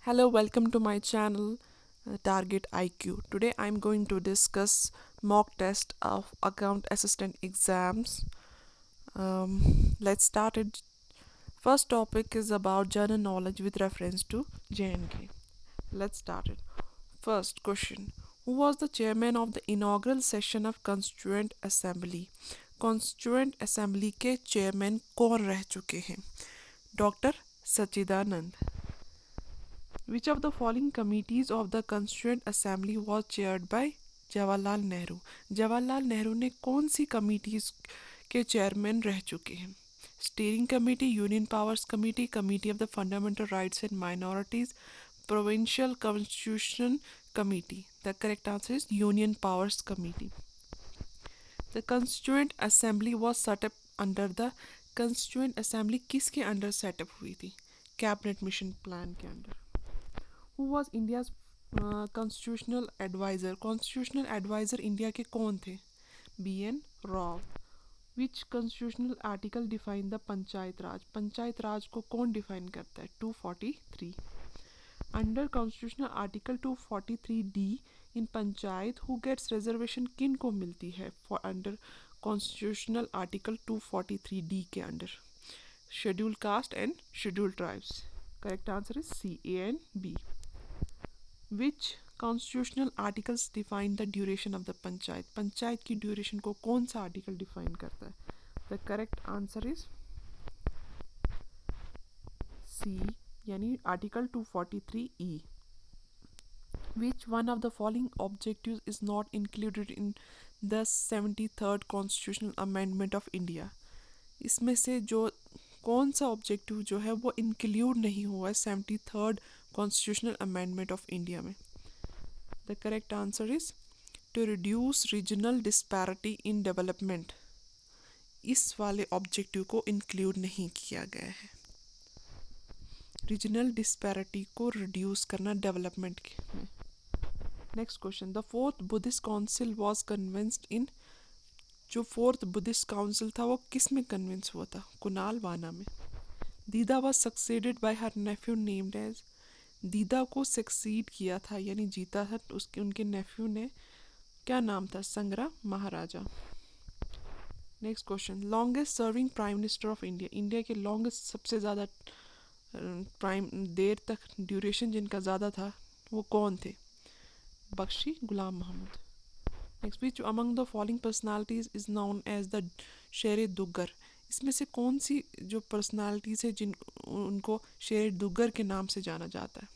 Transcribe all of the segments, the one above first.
Hello, welcome to my channel Target IQ. Today I'm going to discuss mock test of account assistant exams. Let's start it. First topic is about general knowledge with reference to JNK. Let's start it. First question. Who was the chairman of the inaugural session of Constituent Assembly? Constituent Assembly के chairman कौन रह चुके हैं? Doctor Sachchidanand. Which of the following committees of the Constituent Assembly was chaired by Jawaharlal Nehru? Jawaharlal Nehru ने कौन सी committees के chairman रह चुके हैं? Steering committee, union powers committee, committee of the fundamental rights and minorities, provincial constitution committee. The correct answer is union powers committee. The constituent assembly was set up under the constituent assembly किसके under set up हुई थी? Cabinet mission plan के under. Who was India's constitutional adviser? Constitutional adviser India के कौन थे? B N Rao. Which constitutional article define the panchayat raj? Panchayat raj को कौन define करता है? 243. Under constitutional article 243 D in panchayat who gets reservation किन को मिलती है? For under constitutional article 243 D के under schedule caste and schedule tribes. Correct answer is C, A and B. Which constitutional articles define the duration of the panchayat? Panchayat की duration को कौन सा article define करता है? The correct answer is C, यानी article 243 E. Which one of the following objectives is not included in the 73rd Constitutional Amendment of India? इसमें से जो कौन सा ऑब्जेक्टिव जो है वो इंक्लूड नहीं हुआ है 73rd constitutional amendment of India में? The correct answer is to reduce regional disparity in development. इस वाले ऑब्जेक्टिव को इंक्लूड नहीं किया गया है. रीजनल डिस्पैरिटी को रिड्यूस करना डेवलपमेंट में. Next question. The fourth Buddhist council was convinced in. जो फोर्थ बुद्धिस्ट काउंसिल था वो किस में कन्विंस हुआ था? कुणाल वाना में. Didda was succeeded by her nephew named as. Didda को सक्सीड किया था यानी जीता था उसके उनके नेफ्यू ने. क्या नाम था? Sangram Maharaja. Next question. Longest serving prime minister of India. India के लॉन्गेस्ट सबसे ज़्यादा प्राइम देर तक ड्यूरेशन जिनका ज़्यादा था वो कौन थे? Bakshi Ghulam Mohammad. Next. Which among the following personalities is known as the Sher Duggar? इसमें से कौन सी जो पर्सनालिटीज है जिन उनको शेर दुगर के नाम से जाना जाता है?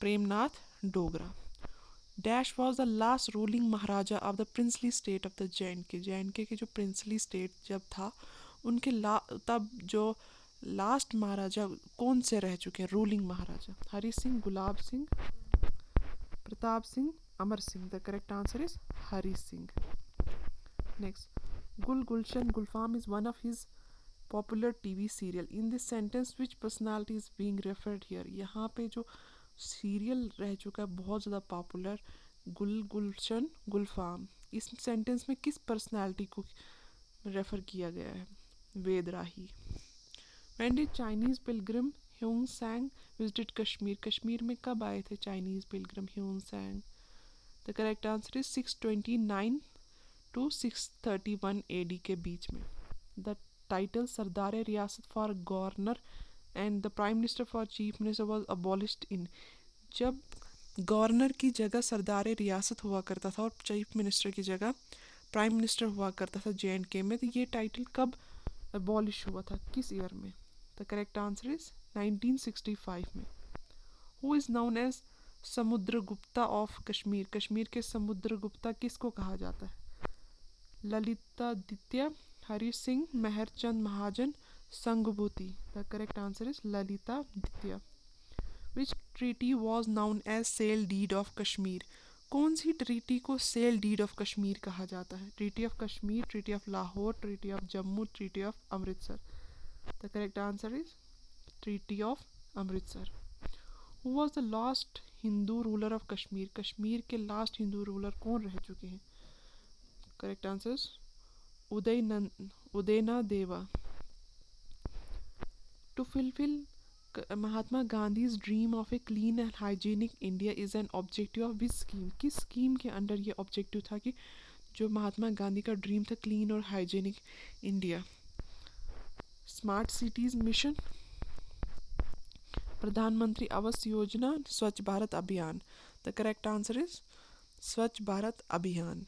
Premnath Dogra. Dash was the last ruling Maharaja of the princely state of the J and के जो प्रिंसली स्टेट जब था उनके तब जो लास्ट महाराजा कौन से रह चुके हैं ruling maharaja? Hari Singh, Gulab Singh, Pratap Singh, Amar Singh. The correct answer is Hari Singh. Next. Gul Gulshan Gulfam is one of his popular TV serial. In this sentence which personality is being referred here? यहाँ पे जो सीरियल रह चुका है बहुत ज़्यादा पॉपुलर गुल गुलशन गुलफाम, इस सेंटेंस में किस पर्सनालिटी को रेफर किया गया है? Ved Rahi. When did Chinese pilgrim Hiuen Tsang visited Kashmir? Kashmir में कब आए थे Chinese pilgrim Hiuen Tsang? The correct answer is 629 to 631 AD के बीच में. The title Sardar Riyasat for governor and the prime minister for chief minister was abolished in. जब governor की जगह सरदार रियासत हुआ करता था और चीफ मिनिस्टर की जगह प्राइम मिनिस्टर हुआ करता था JNK में, तो ये टाइटल कब अबॉलिश हुआ था, किस ईयर में? द करेक्ट आंसर इज 1965 में. Who is known as Samudragupta of Kashmir? Kashmir के समुद्रगुप्ता किसको कहा जाता है? Lalitaditya, Hari Singh, Meharchand Mahajan, Sangabhuti. The correct answer is Lalitaditya. Which treaty was known as sale deed of Kashmir? कौन सी ट्रीटी को सेल डीड ऑफ कश्मीर कहा जाता है? Treaty of Kashmir, treaty of Lahore, treaty of Jammu, treaty of Amritsar. The correct answer is treaty of Amritsar. Who was the last Hindu ruler of Kashmir? Kashmir के last Hindu ruler कौन रह चुके हैं? Correct answer Udayana Deva. To fulfil Mahatma Gandhi's dream of a clean and hygienic India is an objective of which scheme, किस scheme के under ये objective था कि जो महात्मा गांधी का ड्रीम था क्लीन और hygienic India? Smart cities mission, प्रधानमंत्री आवास योजना, स्वच्छ भारत अभियान? द करेक्ट आंसर इज स्वच्छ भारत अभियान.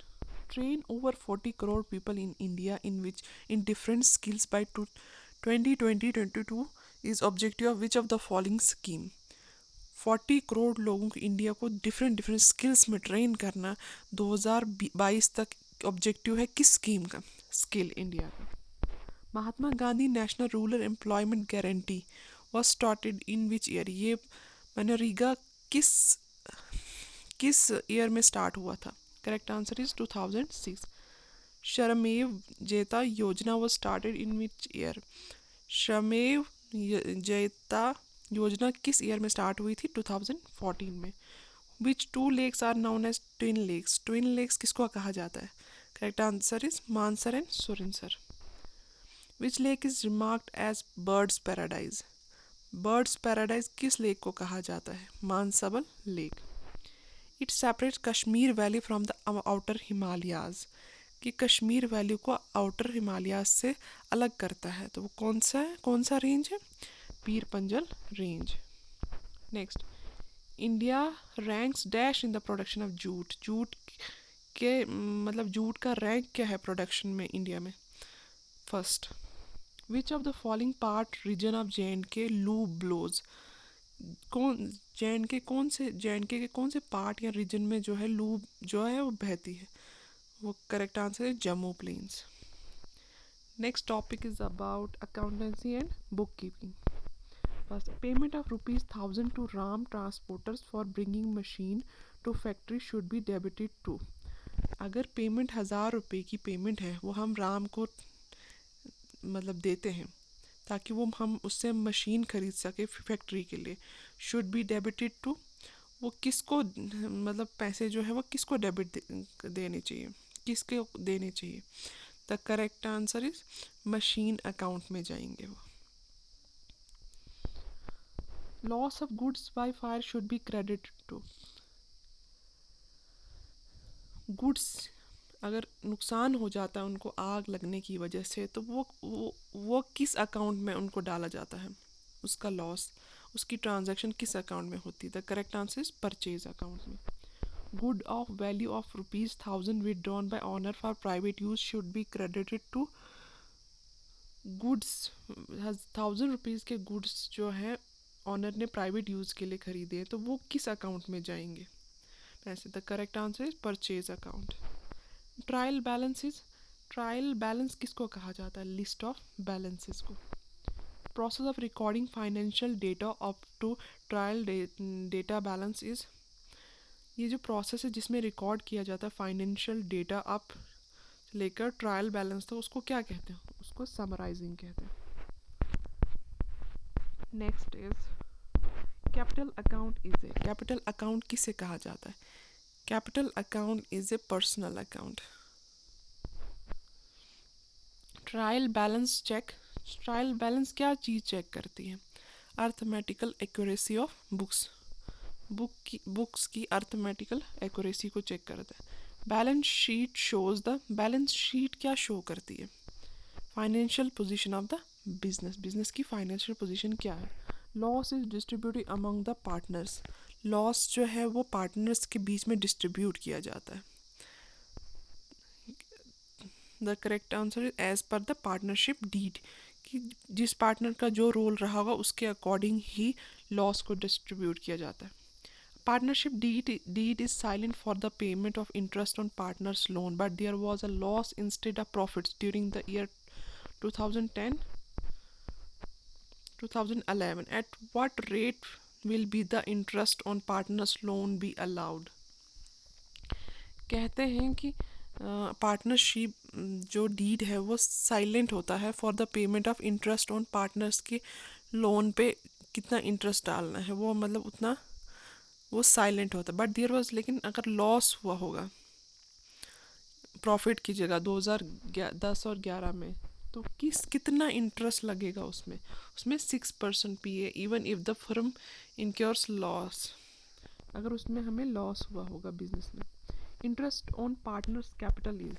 Train over 40 crore people in India in different skills by 2022 is objective of which of the following scheme? 40 crore लोगों को इंडिया को डिफरेंट डिफरेंट स्किल्स में train करना 2022 तक ऑब्जेक्टिव है किस स्कीम का? स्किल इंडिया का. Mahatma Gandhi national rural employment guarantee was started in which year? ये मनरेगा किस किस ईयर में स्टार्ट हुआ था? Correct answer is 2006. Shramev Jayate Yojana was started in which year? Shramev Jayate Yojana किस ईयर में स्टार्ट हुई थी? 2014 में. Which two lakes are known as twin lakes? Twin lakes किसको कहा जाता है? Correct answer is Mansar and Surinsar. Which lake is remarked as birds paradise? Birds paradise किस लेक को कहा जाता है? Manasbal lake. It separates Kashmir valley from the outer Himalayas, कि कश्मीर वैली को आउटर हिमालयाज से अलग करता है, तो वो कौन सा रेंज है? पीर Panjal range. Next, India ranks dash in the production of jute? Jute के मतलब जूट का रैंक क्या है प्रोडक्शन में इंडिया में? First. Which of the following part reason of J&K लू ब्लोज? कौन जे.एंड.के के कौन से पार्ट या रीजन में जो है लू जो है वो बहती है? वो करेक्ट आंसर है Jammu plains. Next topic is about accountancy and book keeping. First, payment of ₹1000 to Ram transporters for bringing machine to factory should be debited to. अगर पेमेंट ₹1000 की पेमेंट है वो हम राम को मतलब देते हैं ताकि वो हम उससे मशीन खरीद सके फैक्ट्री के लिए, शुड बी डेबिटेड टू. वो किसको मतलब पैसे जो है वो किसको डेबिट देने चाहिए, किसके देने चाहिए? The correct answer is machine account में जाएंगे वो. Loss of goods by fire should be credited to. Goods अगर नुकसान हो जाता है उनको आग लगने की वजह से, तो वो किस अकाउंट में उनको डाला जाता है? उसका लॉस, उसकी ट्रांजैक्शन किस अकाउंट में होती है? The correct answer is purchase account में. Good of value of ₹1000 withdrawn by owner for private use should be credited to. Goods ₹1000 के गुड्स जो है ऑनर ने प्राइवेट यूज़ के लिए खरीदे तो वो किस अकाउंट में जाएंगे पैसे? The correct answer is purchase account. Trial balance किसको कहा जाता है? लिस्ट ऑफ बैलेंसेस को. Process of recording financial data up to trial data balance is. ये जो प्रोसेस है जिसमें रिकॉर्ड किया जाता है फाइनेंशियल डेटा अप लेकर ट्रायल बैलेंस, तो उसको क्या कहते हैं? उसको समराइजिंग कहते हैं. Next is capital account is A. Capital account किसे कहा जाता है? Capital account is A personal account. Trial balance क्या चीज़ चेक करती है? Arithmetical accuracy of books. Books की अर्थमेटिकल एक्यूरेसी को चेक करता है. बैलेंस शीट क्या शो करती है? Financial position of the business की फाइनेंशियल पोजीशन क्या है? Loss is distributed among the partners. Loss जो है वो पार्टनर्स के बीच में डिस्ट्रीब्यूट किया जाता है. The correct answer is as per the partnership deed, कि जिस पार्टनर का जो रोल रहा होगा उसके अकॉर्डिंग ही लॉस को डिस्ट्रीब्यूट किया जाता है. Partnership deed is silent for the payment of interest on partner's loan, but there was a loss instead of profits during the year 2010 2011. At what rate will be the interest on partner's loan be allowed? कहते हैं कि partnership जो deed है वो silent होता है for the payment of interest on partners के loan पे कितना इंटरेस्ट डालना है वो मतलब उतना वो साइलेंट होता है. बट देयर वाज, लेकिन अगर लॉस हुआ होगा प्रॉफिट की जगह 2010 और 11 में, तो कितना इंटरेस्ट लगेगा उसमें? उसमें 6% P A even if the firm incurs loss, अगर उसमें हमें लॉस हुआ होगा बिजनेस में। Interest on partners capital is,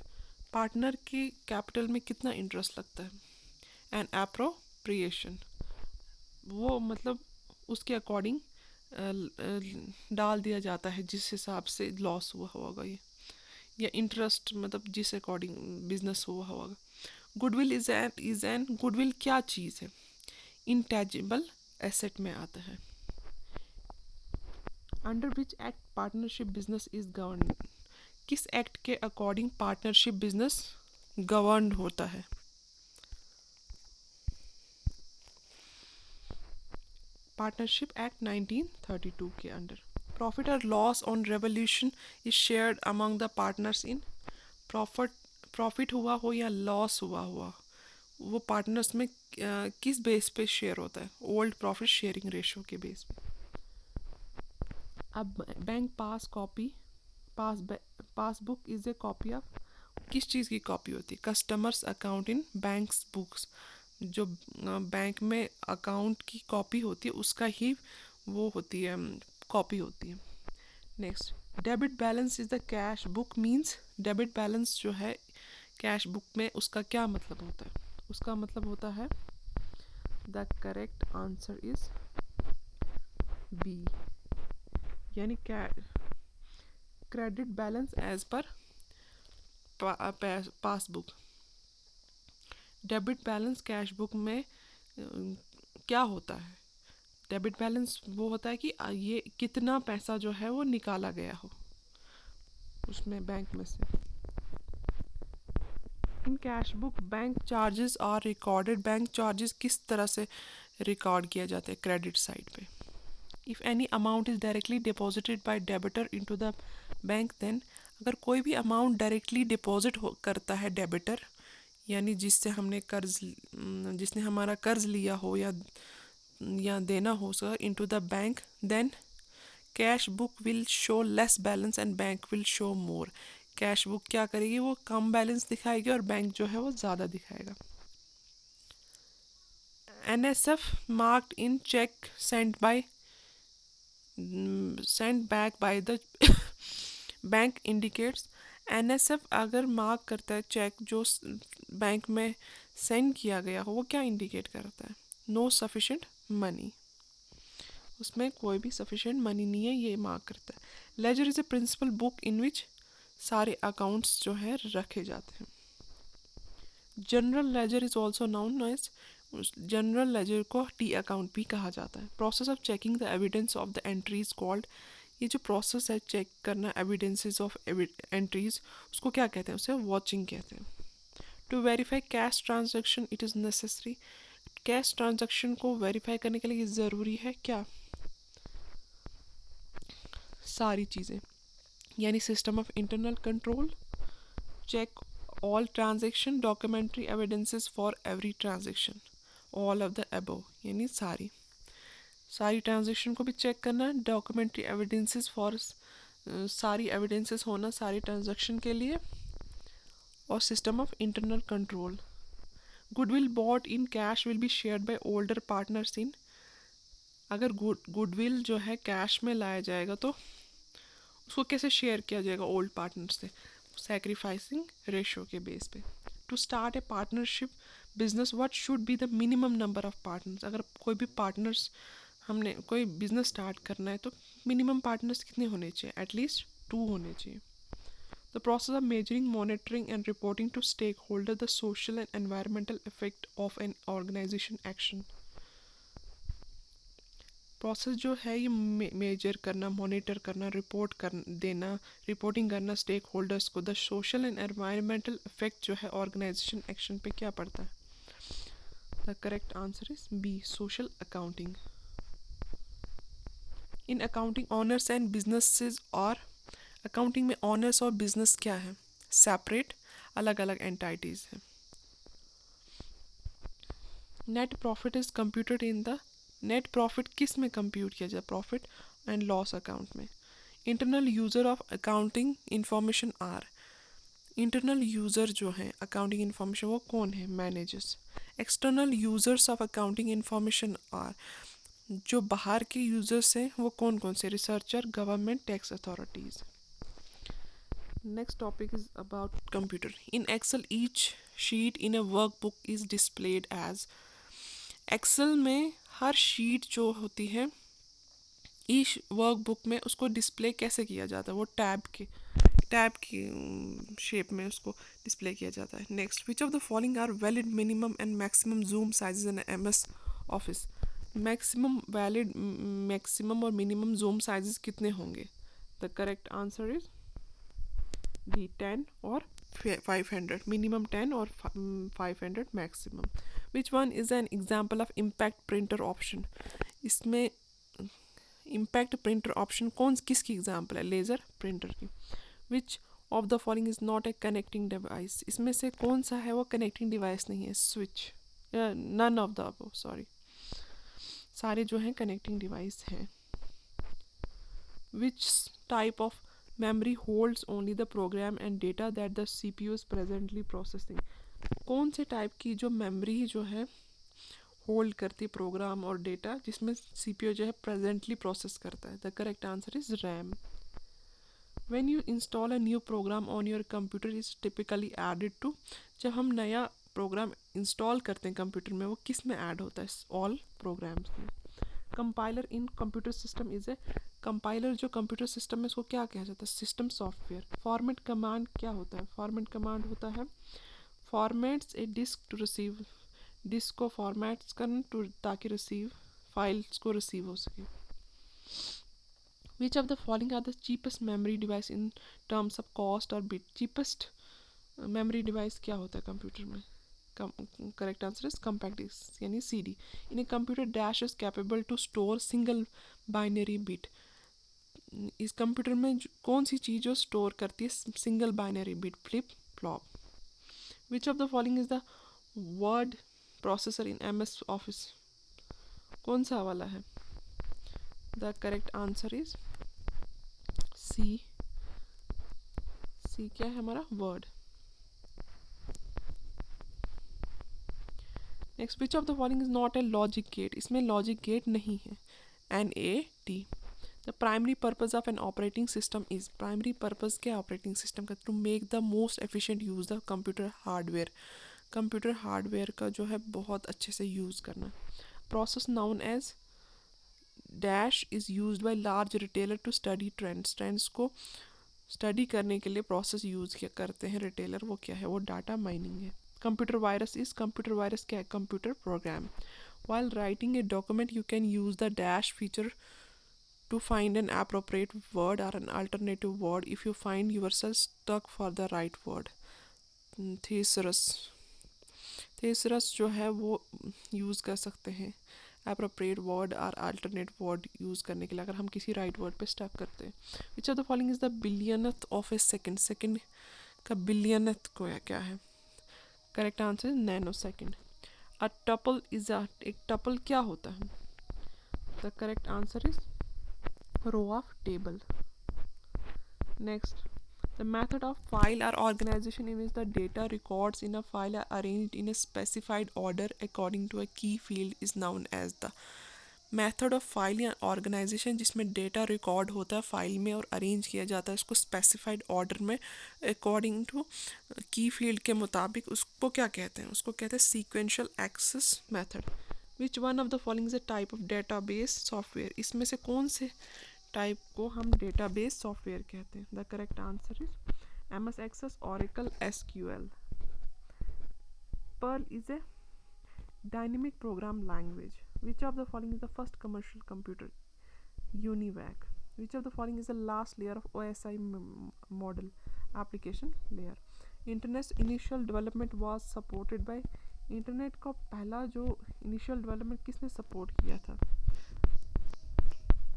partner के कैपिटल में कितना इंटरेस्ट लगता है? एंड एप्रोप्रिएशन, वो मतलब उसके अकॉर्डिंग डाल दिया जाता है जिस हिसाब से लॉस हुआ होगा ये, या इंटरेस्ट मतलब जिस अकॉर्डिंग बिजनेस हुआ होगा। गुडविल इज एन गुडविल क्या चीज़ है? इंटैजिबल एसेट में आता है। Under which act partnership business is govern, किस एक्ट के अकॉर्डिंग पार्टनरशिप बिजनेस गवर्न होता है? पार्टनरशिप एक्ट 1932 के अंडर। प्रॉफिट और loss on revolution is shared among the partners in, profit हुआ हो या लॉस हुआ वो पार्टनर्स में किस बेस पे शेयर होता है? ओल्ड प्रॉफिट शेयरिंग रेशो के बेस पे। अब bank passbook is a copy of, किस चीज़ की कॉपी होती है? Customers account in banks books, जो बैंक में अकाउंट की कॉपी होती है उसका ही वो होती है, कॉपी होती है। Next, debit balance is the cash book means, debit balance जो है कैश बुक में उसका क्या मतलब होता है? उसका मतलब होता है, the correct answer is B, यानी credit balance as per passbook. Debit balance cash book में क्या होता है? डेबिट बैलेंस वो होता है कि ये कितना पैसा जो है वो निकाला गया हो उसमें बैंक में से। In cash book bank charges are recorded, bank charges किस तरह से रिकॉर्ड किया जाता है क्रेडिट साइड पे? If any amount is directly deposited by debtor into the bank then, अगर कोई भी अमाउंट डायरेक्टली डिपॉजिट करता है डेबिटर, यानी जिसने हमारा कर्ज लिया हो या देना हो sir into the bank, then cash book will show less balance and bank will show more. Cash book क्या करेगी? वो कम बैलेंस दिखाएगी और बैंक जो है वो ज़्यादा दिखाएगा। NSF marked in cheque sent back by the bank indicates, NSF अगर मार्क करता है चेक जो बैंक में सेंड किया गया हो, वो क्या इंडिकेट करता है? नो सफिशिएंट मनी, उसमें कोई भी सफिशिएंट मनी नहीं है, ये मार्क करता है। Ledger is a principal book in which सारे अकाउंट्स जो है रखे जाते हैं। General ledger is also known as, general ledger को टी अकाउंट भी कहा जाता है। Process of checking the evidence of the entries called, ये जो प्रोसेस है चेक करना एविडेंसेस ऑफ एंट्रीज, उसको क्या कहते हैं? उसे वॉचिंग कहते हैं। To verify cash transaction it is necessary, cash transaction को वेरीफाई करने के लिए ज़रूरी है क्या? सारी चीज़ें, यानी system of internal control, check all transaction, documentary evidences for every transaction, all of the above, यानी सारी ट्रांजेक्शन को भी चेक करना, डॉक्यूमेंट्री एविडेंसेस फॉर सारी एविडेंसेस होना सारी ट्रांजेक्शन के लिए, और system of internal control. Goodwill bought in cash will be shared bye older partners in, अगर गुडविल जो है कैश में लाया जाएगा तो उसको कैसे शेयर किया जाएगा ओल्ड पार्टनर से? सैक्रिफाइसिंग रेशो के बेस पे। To start a partnership business what should be the minimum number of partners, अगर कोई भी पार्टनर्स हमने कोई बिजनेस स्टार्ट करना है तो मिनिमम पार्टनर्स कितने होने चाहिए? एटलीस्ट 2 होने चाहिए। The process of measuring, monitoring and reporting to stakeholder the social and environmental effect of an organisation action, process जो है ये मेजर करना, मॉनिटर करना, रिपोर्टिंग करना स्टेक होल्डर्स को, the social and environmental effect जो है ऑर्गेनाइजेशन एक्शन पे क्या पड़ता है? The correct answer is B, social accounting. In accounting owners and businesses, और अकाउंटिंग में ऑनर्स और बिजनेस क्या है? सेपरेट, अलग अलग एंटाइटीज हैं। Net profit is computed in the, net profit किस में कंप्यूट किया जाए? प्रॉफिट एंड लॉस अकाउंट में। Internal user of accounting information are, internal user जो है अकाउंटिंग इन्फॉर्मेशन वो कौन है? Managers. External users of accounting information are, जो बाहर के यूज़र्स हैं वो कौन कौन से? Researcher, government, tax authorities. Next topic is about computer. In Excel each sheet in a workbook is displayed as. Excel में हर शीट जो होती है ईच वर्कबुक में उसको डिस्प्ले कैसे किया जाता है? वो टैब की शेप में उसको डिस्प्ले किया जाता है। Next, which of the following are valid minimum and maximum zoom sizes in MS Office? Maximum और मिनिमम जूम साइजेस कितने होंगे? The correct answer is D 10 और 500। मिनिमम 10 और 500 maximum. Which one is an example of impact printer option? इसमें impact printer option किसकी example है? Laser printer की। Which of the following is not a connecting device? इसमें से कौन सा है वो कनेक्टिंग डिवाइस नहीं है? Switch, none of the above, sorry, सारे जो हैं कनेक्टिंग डिवाइस हैं। Which type of memory holds only the program and data that the CPU is presently processing? कौन से टाइप की जो मेमोरी जो है होल्ड करती प्रोग्राम और डेटा जिसमें CPU जो है प्रेजेंटली प्रोसेस करता है? The correct answer is RAM. When you install a new program on your computer is typically added to. जब हम नया प्रोग्राम इंस्टॉल करते हैं कंप्यूटर में वो किस में ऐड होता है? ऑल प्रोग्राम्स में। Compiler in computer system is a. Compiler जो कंप्यूटर सिस्टम में उसको क्या कहा जाता है? System software. फॉर्मेट कमांड क्या होता है? फॉर्मेट कमांड होता है formats a disk to receive. Disk को फॉर्मेट्स करना टू ताकि रिसीव फाइल्स को रिसीव हो सके। Which of the following are the cheapest memory device in terms of cost और बिट? चीपेस्ट मेमोरी डिवाइस क्या होता है कंप्यूटर में? Correct answer is compact disk यानी CD। In a computer dash is capable to store single binary bit. इस computer में कौन सी चीज़ जो स्टोर करती है single binary bit? Flip flop. Which of the following is the word processor in MS office? कौन सा वाला है? The correct answer is C. C क्या है हमारा? Word. Next, which of the following is not a logic gate? इसमें logic gate नहीं है। NAT। The primary purpose of an operating system is. Primary purpose क्या ऑपरेटिंग सिस्टम का? To make the most efficient use the computer hardware. Computer hardware का जो है बहुत अच्छे से यूज़ करना। Process known as dash is use by large retailer to study trends. Trends को स्टडी करने के लिए प्रोसेस यूज़ किया करते हैं रिटेलर, वो क्या है? वो डाटा माइनिंग है। Computer virus is. Computer virus क्या है? Computer program. While writing a document you can use the dash feature to find an appropriate word or an alternative word if you find yourself stuck for the right word. thesaurus। thesaurus जो है वो use कर सकते हैं appropriate word और alternate word use करने के लिए अगर हम किसी right word पे stuck करते हैं। which of the following is the billionth of a second? second का billionth को क्या है? correct answer is nanosecond। a tuple is a। एक tuple क्या होता है? the correct answer is row of table। Next, the method of file or organization in which the data records in a file are arranged in a specified order according to a key field is known as the। Method of file या organisation जिसमें data record होता है file में और arrange किया जाता है उसको स्पेसिफाइड ऑर्डर में अकॉर्डिंग टू की फील्ड के मुताबिक, उसको क्या कहते हैं? उसको कहते हैं sequential access method. Which one of the following is a type of database software? इसमें से कौन से टाइप को हम डेटाबेस सॉफ्टवेयर कहते हैं? The correct answer is MS Access, Oracle, SQL। Perl is a dynamic program language। Which of the following is the first commercial computer? UNIVAC। Which of the following is the last layer of OSI model? Application layer। Internet's initial development was supported by। Internet का पहला जो initial development किसने support किया था?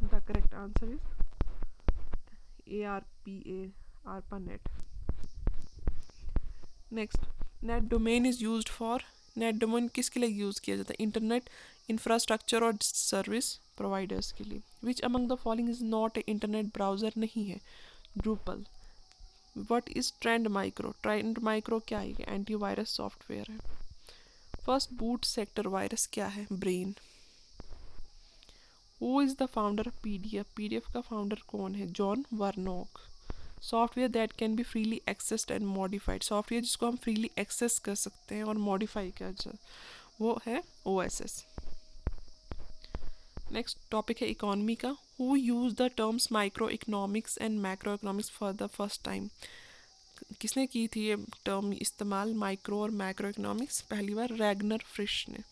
The correct answer is ARPANET। Next, net domain is used for. Net domain किसके लिए use किया जाता है? इंटरनेट इंफ्रास्ट्रक्चर और सर्विस प्रोवाइडर्स के लिए। विच among the following is not A internet browser? नहीं है Drupal. What is trend micro? Trend micro क्या है? एंटीवायरस सॉफ्टवेयर है। फर्स्ट बूट सेक्टर वायरस क्या है? Brain. Who is the founder of PDF? PDF का फाउंडर कौन है? John Warnock. Software that can be freely accessed and modified, software जिसको हम फ्रीली एक्सेस कर सकते हैं और मॉडिफाई कर वो है ओएसएस। नेक्स्ट टॉपिक है इकोनॉमी का। Who use the terms micro economics and macro economics for the first time? किसने की थी ये टर्म इस्तेमाल, माइक्रो और मैक्रो इकोनॉमिक्स? पहली बार रैगनर फ्रिश ने।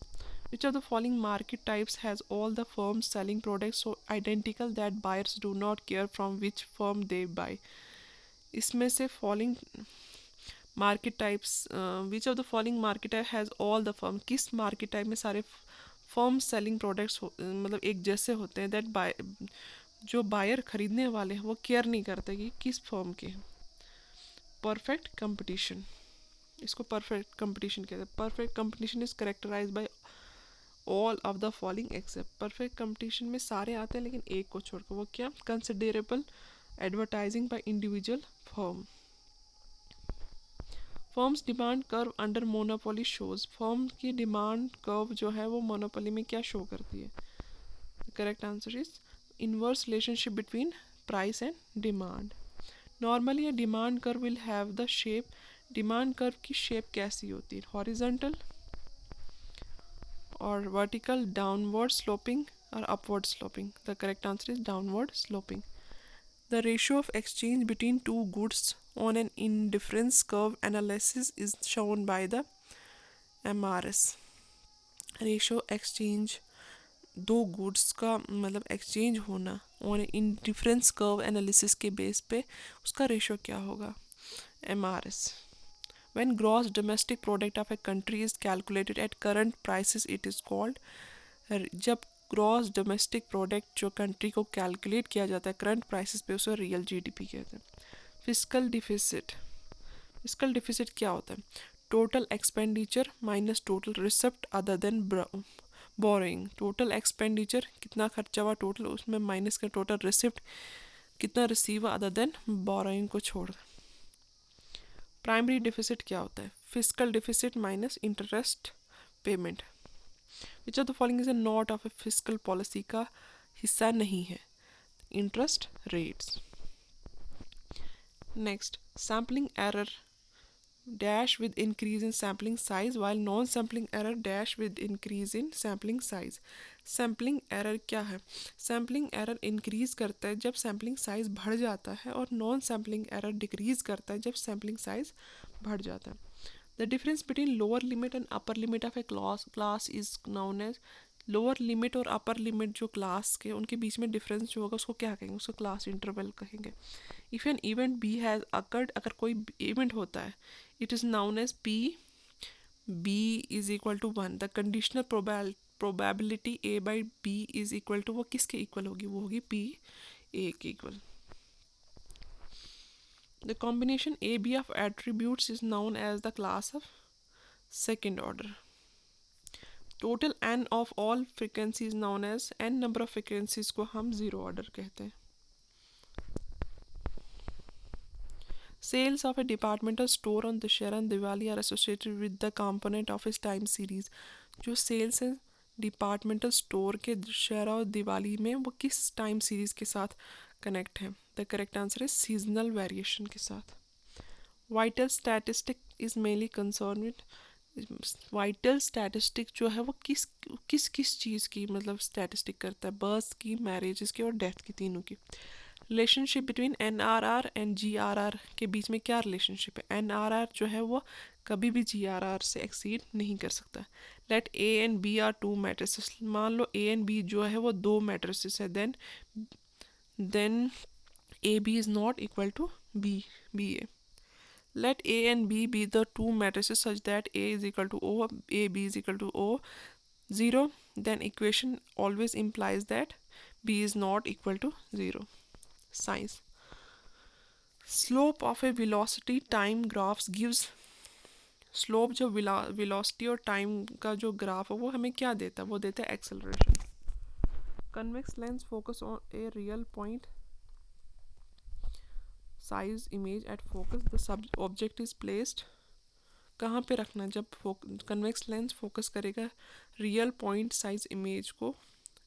Which of the following market types has all the firms selling products so identical that buyers do not care from which firm they buy? इसमें से following market types, which of the following market type has all the firm? किस market type में सारे firm selling products मतलब एक जैसे होते हैं, दैट बाय जो बायर खरीदने वाले हैं वो केयर नहीं करते कि किस फर्म के हैं? परफेक्ट कंपटीशन, इसको परफेक्ट कंपटीशन कहते हैं। Perfect competition is characterise by all of the following except. Perfect competition में सारे आते हैं लेकिन एक को छोड़कर, वो क्या? Considerable advertising by individual firm. Firms demand curve under monopoly shows, firm की डिमांड कर्व जो है वो मोनोपोली में क्या शो करती है? Correct answer is inverse relationship between price and demand. Normally a demand curve will have the shape, demand curve की shape कैसी होती है? हॉरिजॉन्टल और वर्टिकल, डाउनवर्ड स्लोपिंग और upward sloping? The correct answer is downward sloping. The ratio of exchange between two goods on an indifference curve analysis is shown by the MRS। Ratio exchange, दो goods का मतलब exchange होना on indifference curve analysis के base पे उसका ratio क्या होगा? MRS। When gross domestic product of a country is calculated at current prices it is called, जब ग्रॉस डोमेस्टिक प्रोडक्ट जो कंट्री को कैलकुलेट किया जाता है करंट प्राइसेस पे, उसे रियल जीडीपी कहते हैं। फिस्कल डिफिसिट, फिस्कल डिफिसिट क्या होता है? Total expenditure minus total receipt other than borrowing. Total expenditure कितना खर्चा हुआ टोटल, उसमें माइनस का टोटल रिसिप्ट कितना रिसीव हुआ अदर देन बोरोइंग को छोड़। प्राइमरी डिफिसिट क्या होता है? Fiscal deficit minus interest payment. Which of the following is a not of A fiscal policy का हिस्सा नहीं है? Interest rates. Next, sampling error dash with increase in sampling size while non sampling error dash with increase in sampling size. Sampling error क्या है? Sampling error increase करता है जब sampling size बढ़ जाता है और नॉन सैम्पलिंग एरर डिक्रीज करता है जब सैम्पलिंग साइज बढ़ जाता है। The difference between lower limit and upper limit of a class is known as, lower limit और अपर लिमिट जो क्लास के उनके बीच में डिफरेंस जो होगा उसको क्या कहेंगे? उसको क्लास इंटरवल कहेंगे। If an event B has occurred, अगर कोई इवेंट होता है, it is known as P B is equal to 1। The conditional probability A by B is equal to, वो किसके इक्वल होगी? वो होगी पी ए के equal. The combination AB of attributes is known as the class of second order. Total n of all frequencies known as, n number of frequencies को हम zero order कहते हैं। Sales of a departmental store on Dussehra and Diwali are associated with the component of its time series। जो sales है departmental store के दशहरा और दिवाली में, वो किस टाइम सीरीज के साथ कनेक्ट है? The correct answer is seasonal variation के साथ। Vital statistic is mainly concern with, vital statistic जो है वो किस किस किस चीज़ की मतलब स्टैटिस्टिक करता है? बर्थ की, मैरिजेस की और डेथ की, तीनों की। Relationship between NRR and GRR के बीच में क्या रिलेशनशिप है? NRR जो है वो कभी भी GRR से एक्सीड नहीं कर सकता। Let A and B are two matrices, मान लो A एंड B जो है वो दो मैट्रिसेस है, then AB is not equal to BA। Let A and B be the two matrices such that A is equal to O, A, B is equal to O, 0, then equation always implies that B is not equal to 0. Science. Slope of a velocity time graphs gives, slope जो velocity और time का जो graph है वो हमें क्या देता है? वो देता है acceleration. Convex lens focus on a real point size image at focus the sub object is placed, कहाँ पे रखना है जब कन्वेक्स लेंस फोकस करेगा रियल पॉइंट साइज इमेज को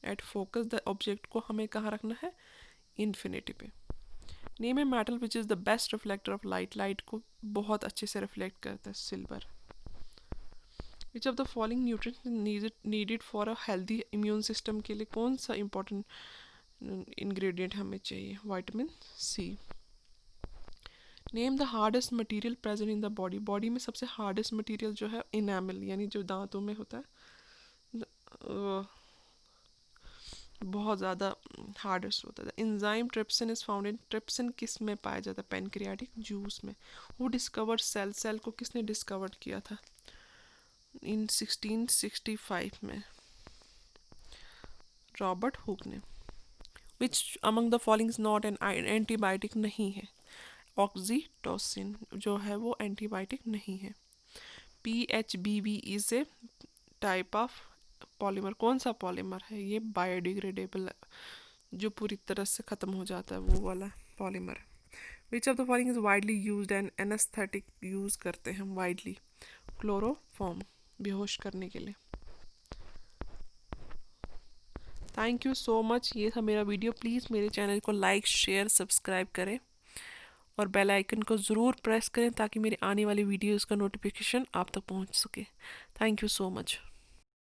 एट फोकस द ऑब्जेक्ट को हमें कहाँ रखना है, इन्फिनिटी पे। Name a metal which is the best reflector of light, light को बहुत अच्छे से रिफ्लेक्ट करता है, silver. Which of the following nutrients needed for a healthy immune system के लिए कौन सा इंपॉर्टेंट इंग्रेडिएंट हमें चाहिए, vitamin C. Name the hardest material present in the body, body में सबसे हार्डेस्ट मटेरियल जो है इनामल यानी जो दांतों में होता है, बहुत ज़्यादा हार्डेस्ट होता है। Enzyme trypsin is found in, trypsin किस में पाया जाता है, पेनक्रियाटिक जूस में। हु डिस्कवर्ड सेल, सेल को किसने डिस्कवर किया था, इन 1665 में, रॉबर्ट हुक ने। विच among the following is not an antibiotic, नहीं है, ऑक्सीटोसिन जो है वो एंटीबायोटिक नहीं है। PHBB is a type of polymer, कौन सा पॉलीमर है, ये बायोडिग्रेडेबल जो पूरी तरह से ख़त्म हो जाता है वो वाला पॉलीमर है। विच of the following is widely used and anaesthetic, use करते हैं वाइडली, क्लोरोफॉर्म, बेहोश करने के लिए। थैंक यू सो मच, ये था मेरा वीडियो। प्लीज़ मेरे चैनल को लाइक शेयर सब्सक्राइब करें और बेल आइकन को ज़रूर प्रेस करें ताकि मेरे आने वाली वीडियोज़ का नोटिफिकेशन आप तक पहुंच सके। Thank you so much.